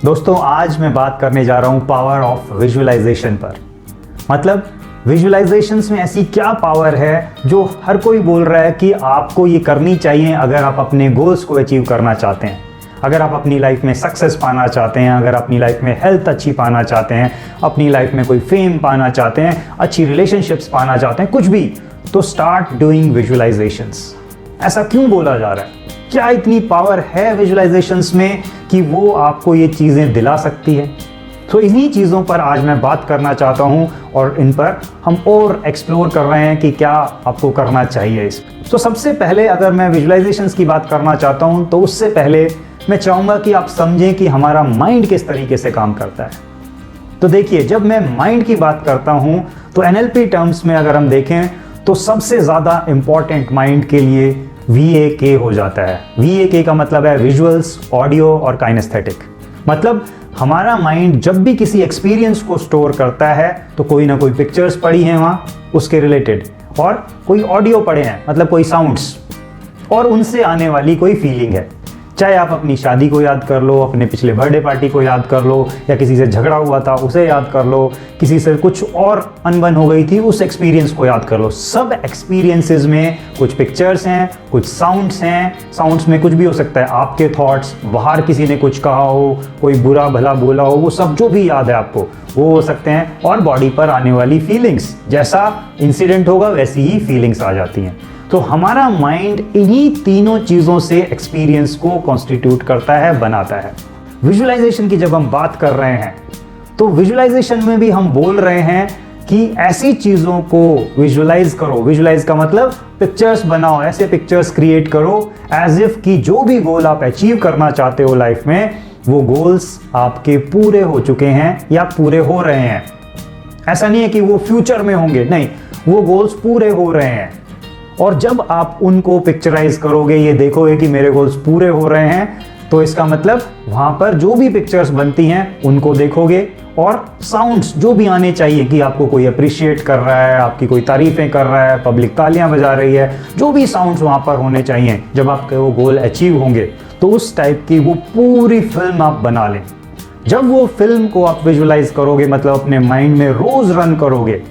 दोस्तों आज मैं बात करने जा रहा हूं पावर ऑफ विजुअलाइजेशन पर। मतलब विजुअलाइजेशंस में ऐसी क्या पावर है जो हर कोई बोल रहा है कि आपको ये करनी चाहिए अगर आप अपने गोल्स को अचीव करना चाहते हैं, अगर आप अपनी लाइफ में सक्सेस पाना चाहते हैं, अगर अपनी लाइफ में हेल्थ अच्छी पाना चाहते हैं, अपनी लाइफ में कोई फेम पाना चाहते हैं, अच्छी रिलेशनशिप्स पाना चाहते हैं, कुछ भी, तो स्टार्ट डूइंग विजुअलाइजेशंस। ऐसा क्यों बोला जा रहा है? क्या इतनी पावर है विजुअलाइजेशंस में कि वो आपको ये चीज़ें दिला सकती है? तो इन्हीं चीज़ों पर आज मैं बात करना चाहता हूँ और इन पर हम और एक्सप्लोर कर रहे हैं कि क्या आपको करना चाहिए इस। तो सबसे पहले अगर मैं विजुअलाइजेशंस की बात करना चाहता हूँ तो उससे पहले मैं चाहूँगा कि आप समझें कि हमारा माइंड किस तरीके से काम करता है। तो देखिए, जब मैं माइंड की बात करता हूँ तो NLP टर्म्स में अगर हम देखें तो सबसे ज़्यादा इम्पॉर्टेंट माइंड के लिए VAK हो जाता है। VAK का मतलब है विजुअल्स, ऑडियो और काइनेस्थेटिक। मतलब हमारा माइंड जब भी किसी एक्सपीरियंस को स्टोर करता है तो कोई ना कोई पिक्चर्स पड़ी हैं वहाँ उसके रिलेटेड, और कोई ऑडियो पड़े हैं मतलब कोई साउंड्स, और उनसे आने वाली कोई फीलिंग है। चाहे आप अपनी शादी को याद कर लो, अपने पिछले बर्थडे पार्टी को याद कर लो, या किसी से झगड़ा हुआ था उसे याद कर लो, किसी से कुछ और अनबन हो गई थी उस एक्सपीरियंस को याद कर लो। सब एक्सपीरियंसेस में कुछ पिक्चर्स हैं, कुछ साउंड्स हैं। साउंड्स में कुछ भी हो सकता है, आपके थॉट्स, बाहर किसी ने कुछ कहा हो, कोई बुरा भला बोला हो, वो सब जो भी याद है आपको वो हो सकते हैं। और बॉडी पर आने वाली फीलिंग्स, जैसा इंसिडेंट होगा वैसी ही फीलिंग्स आ जाती हैं। तो हमारा माइंड इन्हीं तीनों चीज़ों से एक्सपीरियंस को कॉन्स्टिट्यूट करता है, बनाता है। विजुअलाइजेशन की जब हम बात कर रहे हैं तो विजुअलाइजेशन में भी हम बोल रहे हैं कि ऐसी चीज़ों को विजुअलाइज करो। विजुअलाइज का मतलब पिक्चर्स बनाओ, ऐसे पिक्चर्स क्रिएट करो एज इफ कि जो भी गोल आप अचीव करना चाहते हो लाइफ में, वो गोल्स आपके पूरे हो चुके हैं या पूरे हो रहे हैं। ऐसा नहीं है कि वो फ्यूचर में होंगे, नहीं, वो गोल्स पूरे हो रहे हैं। और जब आप उनको पिक्चराइज करोगे, ये देखोगे कि मेरे गोल्स पूरे हो रहे हैं, तो इसका मतलब वहां पर जो भी पिक्चर्स बनती हैं उनको देखोगे, और साउंड्स जो भी आने चाहिए कि आपको कोई अप्रिशिएट कर रहा है, आपकी कोई तारीफें कर रहा है, पब्लिक तालियां बजा रही है, जो भी साउंड्स वहां पर होने चाहिए जब आपके वो गोल अचीव होंगे, तो उस टाइप की वो पूरी फिल्म आप बना लें। जब वो फिल्म को आप विजुअलाइज करोगे, मतलब अपने माइंड में रोज रन करोगे,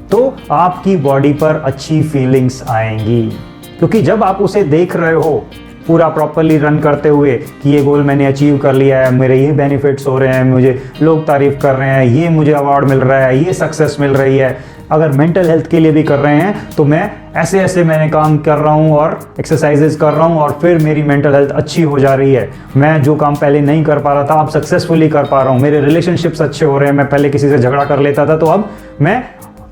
तो आपकी बॉडी पर अच्छी फीलिंग्स आएंगी। क्योंकि जब आप उसे देख रहे हो पूरा प्रॉपरली रन करते हुए कि ये गोल मैंने अचीव कर लिया है, मेरे ये बेनिफिट्स हो रहे हैं, मुझे लोग तारीफ कर रहे हैं, ये मुझे अवार्ड मिल रहा है, ये सक्सेस मिल रही है। अगर मेंटल हेल्थ के लिए भी कर रहे हैं तो मैं ऐसे ऐसे मैंने काम कर रहा हूँ और एक्सरसाइजेस कर रहा हूँ और फिर मेरी मेंटल हेल्थ अच्छी हो जा रही है। मैं जो काम पहले नहीं कर पा रहा था अब सक्सेसफुली कर पा रहा हूँ। मेरे रिलेशनशिप्स अच्छे हो रहे हैं, मैं पहले किसी से झगड़ा कर लेता था तो अब मैं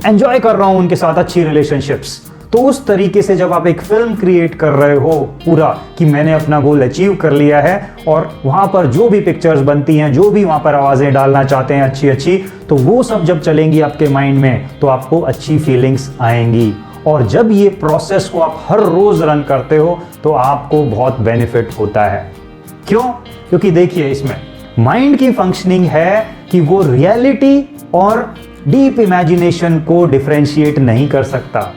एंजॉय कर रहा हूं उनके साथ अच्छी रिलेशनशिप्स। तो उस तरीके से जब आप एक फिल्म क्रिएट कर रहे हो पूरा कि मैंने अपना गोल अचीव कर लिया है, और वहां पर जो भी पिक्चर्स बनती हैं, जो भी वहां पर आवाजें डालना चाहते हैं अच्छी अच्छी, तो वो सब जब चलेंगी आपके माइंड में तो आपको अच्छी फीलिंग्स आएंगी। और जब ये प्रोसेस को आप हर रोज रन करते हो तो आपको बहुत बेनिफिट होता है। क्यों? क्योंकि देखिए, इसमें माइंड की फंक्शनिंग है कि वो रियलिटी और डीप इमेजिनेशन को डिफरेंशिएट नहीं कर सकता।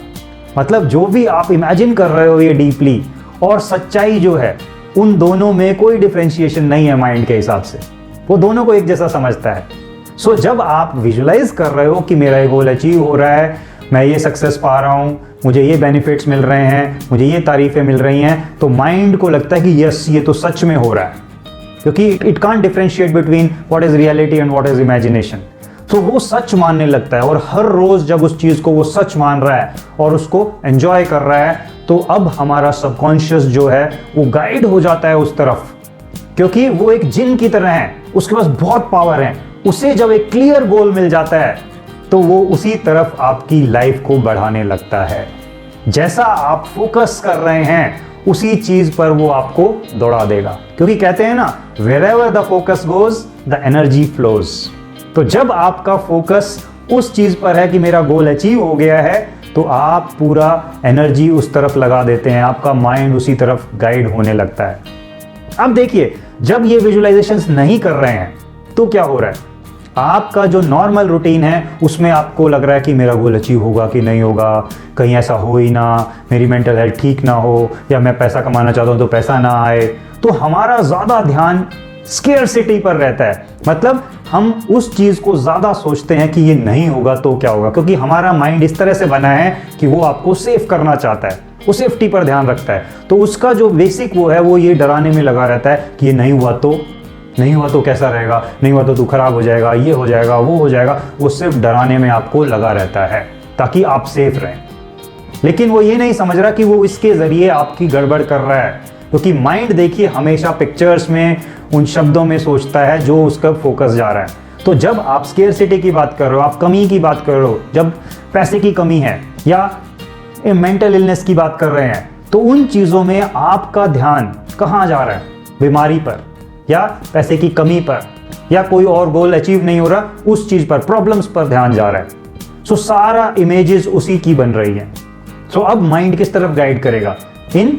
मतलब जो भी आप इमेजिन कर रहे हो ये डीपली, और सच्चाई जो है, उन दोनों में कोई डिफरेंशिएशन नहीं है माइंड के हिसाब से। वो दोनों को एक जैसा समझता है। सो जब आप विजुअलाइज कर रहे हो कि मेरा ये गोल अचीव हो रहा है, मैं ये सक्सेस पा रहा हूँ, मुझे ये बेनिफिट्स मिल रहे हैं, मुझे ये तारीफें मिल रही हैं, तो माइंड को लगता है कि यस, ये तो सच में हो रहा है। क्योंकि it can't differentiate between what is reality and what is imagination. तो वो सच मानने लगता है, और हर रोज जब उस चीज को वो सच मान रहा है और उसको एंजॉय कर रहा है, तो अब हमारा सबकॉन्शियस जो है वो गाइड हो जाता है उस तरफ। क्योंकि वो एक जिन की तरह है, उसके पास बहुत पावर है। उसे जब एक क्लियर गोल मिल जाता है तो वो उसी तरफ आपकी लाइफ को बढ़ाने लगता है। जैसा आप फोकस कर रहे हैं उसी चीज पर वो आपको दौड़ा देगा। क्योंकि कहते हैं ना, wherever the focus goes, the energy flows। तो जब आपका फोकस उस चीज पर है कि मेरा गोल अचीव हो गया है, तो आप पूरा एनर्जी उस तरफ लगा देते हैं, आपका माइंड उसी तरफ गाइड होने लगता है। अब देखिए, जब ये विजुअलाइजेशंस नहीं कर रहे हैं तो क्या हो रहा है? आपका जो नॉर्मल रूटीन है उसमें आपको लग रहा है कि मेरा गोल अचीव होगा कि नहीं होगा, कहीं ऐसा हो ही ना, मेरी मेंटल हेल्थ ठीक ना हो, या मैं पैसा कमाना चाहता हूँ तो पैसा ना आए। तो हमारा ज़्यादा ध्यान स्केर्सिटी पर रहता है। मतलब हम उस चीज को ज्यादा सोचते हैं कि ये नहीं होगा तो क्या होगा, क्योंकि हमारा माइंड इस तरह से बना है कि वो आपको सेफ करना चाहता है, वो सेफ्टी पर ध्यान रखता है। तो उसका जो बेसिक वो है वो ये डराने में लगा रहता है कि ये नहीं हुआ तो कैसा रहेगा, नहीं हुआ तो तू खराब हो जाएगा, ये हो जाएगा, वो हो जाएगा। वो सिर्फ डराने में आपको लगा रहता है ताकि आप सेफ रहें। लेकिन वो ये नहीं समझ रहा कि वो इसके जरिए आपकी गड़बड़ कर रहा है, क्योंकि माइंड देखिए हमेशा पिक्चर्स में, उन शब्दों में सोचता है जो उसका फोकस जा रहा है। तो जब आप स्केर्सिटी की बात कर रहे हो, आप कमी की बात कर रहे हो, जब पैसे की कमी है या मेंटल इलनेस की बात कर रहे हैं, तो उन चीज़ों में आपका ध्यान कहाँ जा रहा है? बीमारी पर या पैसे की कमी पर या कोई और गोल अचीव नहीं हो रहा, उस चीज़ पर, प्रॉब्लम्स पर ध्यान जा रहा है। सो सारा इमेजेस उसी की बन रही है। सो अब माइंड किस तरफ गाइड करेगा? इन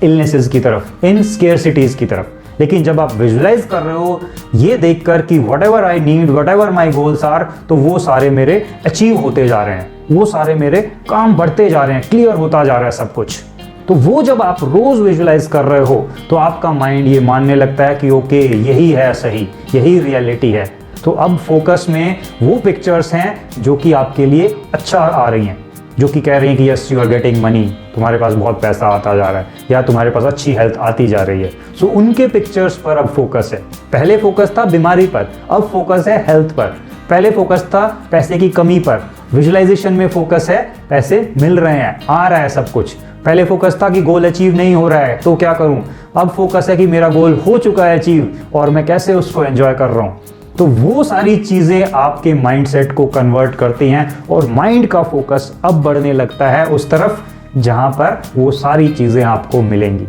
इलनेसेस की तरफ, इन स्केर्सिटीज की तरफ। लेकिन जब आप विजुलाइज कर रहे हो ये देखकर कि whatever I need, whatever my goals are, तो वो सारे मेरे अचीव होते जा रहे हैं, वो सारे मेरे काम बढ़ते जा रहे हैं, क्लियर होता जा रहा है सब कुछ। तो वो जब आप रोज विजुलाइज कर रहे हो तो आपका माइंड ये मानने लगता है कि ओके यही है सही, यही रियलिटी है। तो अब फोकस में वो पिक्चर्स हैं जो कि आपके लिए अच्छा आ रही हैं, जो कि कह रही हैं कि yes you are getting money, तुम्हारे पास बहुत पैसा आता जा रहा है, या तुम्हारे पास अच्छी हेल्थ आती जा रही है। सो उनके पिक्चर्स पर अब फोकस है। पहले फोकस था बीमारी पर, अब फोकस है हेल्थ पर। पहले फोकस था पैसे की कमी पर, विजुलाइजेशन में फोकस है पैसे मिल रहे हैं, आ रहा है सब कुछ। पहले फोकस था कि गोल अचीव नहीं हो रहा है तो क्या करूं, अब फोकस है कि मेरा गोल हो चुका है अचीव और मैं कैसे उसको एंजॉय कर रहा हूं। तो वो सारी चीजें आपके माइंडसेट को कन्वर्ट करती हैं और माइंड का फोकस अब बढ़ने लगता है उस तरफ जहां पर वो सारी चीजें आपको मिलेंगी।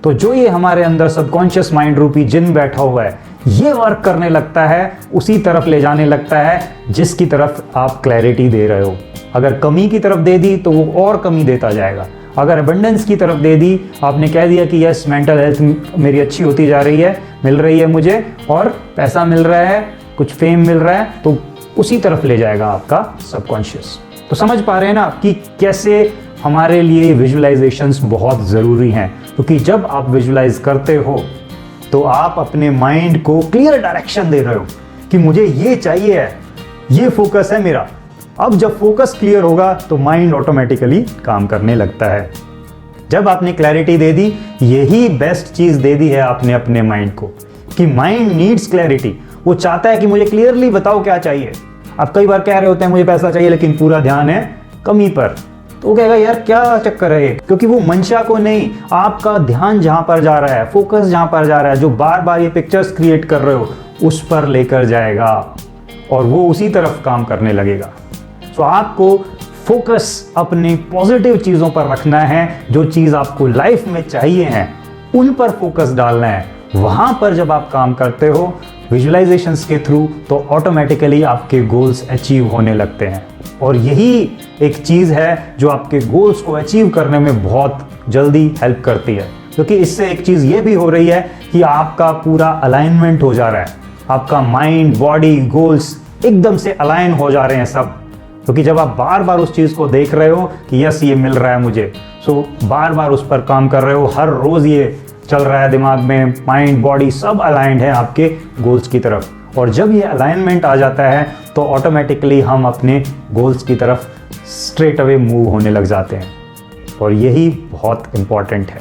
तो जो ये हमारे अंदर सबकॉन्शियस माइंड रूपी जिन बैठा हुआ है, ये वर्क करने लगता है, उसी तरफ ले जाने लगता है जिसकी तरफ आप क्लैरिटी दे रहे हो। अगर कमी की तरफ दे दी तो वो और कमी देता जाएगा। अगर अबंडेंस की तरफ दे दी, आपने कह दिया कि यस मेंटल हेल्थ मेरी अच्छी होती जा रही है, मिल रही है मुझे, और पैसा मिल रहा है, कुछ फेम मिल रहा है, तो उसी तरफ ले जाएगा आपका सबकॉन्शियस। तो समझ पा रहे हैं ना कि कैसे हमारे लिए विजुअलाइजेशंस बहुत ज़रूरी हैं, क्योंकि जब आप विजुअलाइज करते हो तो आप अपने माइंड को क्लियर डायरेक्शन दे रहे हो कि मुझे ये चाहिए है, ये फोकस है मेरा। अब जब फोकस क्लियर होगा तो माइंड ऑटोमेटिकली काम करने लगता है। जब आपने क्लैरिटी दे दी, यही बेस्ट चीज दे दी है आपने अपने माइंड को कि माइंड नीड्स क्लैरिटी। वो चाहता है कि मुझे क्लियरली बताओ क्या चाहिए। आप कई बार कह रहे होते हैं मुझे पैसा चाहिए, लेकिन पूरा ध्यान है कमी पर, तो वो कहेगा यार क्या चक्कर है, क्योंकि वो मंशा को नहीं, आपका ध्यान जहां पर जा रहा है, फोकस जहां पर जा रहा है, जो बार बार ये पिक्चर्स क्रिएट कर रहे हो उस पर लेकर जाएगा और वो उसी तरफ काम करने लगेगा। तो आपको फोकस अपने पॉजिटिव चीज़ों पर रखना है, जो चीज़ आपको लाइफ में चाहिए हैं उन पर फोकस डालना है। वहाँ पर जब आप काम करते हो विजुअलाइजेशंस के थ्रू, तो ऑटोमेटिकली आपके गोल्स अचीव होने लगते हैं। और यही एक चीज़ है जो आपके गोल्स को अचीव करने में बहुत जल्दी हेल्प करती है, क्योंकि इससे एक चीज़ ये भी हो रही है कि आपका पूरा अलाइनमेंट हो जा रहा है, आपका माइंड, बॉडी, गोल्स एकदम से अलाइन हो जा रहे हैं सब। क्योंकि जब आप बार बार उस चीज़ को देख रहे हो कि यस ये मिल रहा है मुझे, सो बार बार उस पर काम कर रहे हो, हर रोज़ ये चल रहा है दिमाग में, माइंड, बॉडी सब अलाइंड है आपके गोल्स की तरफ। और जब ये अलाइनमेंट आ जाता है तो ऑटोमेटिकली हम अपने गोल्स की तरफ स्ट्रेट अवे मूव होने लग जाते हैं, और यही बहुत इम्पॉर्टेंट है।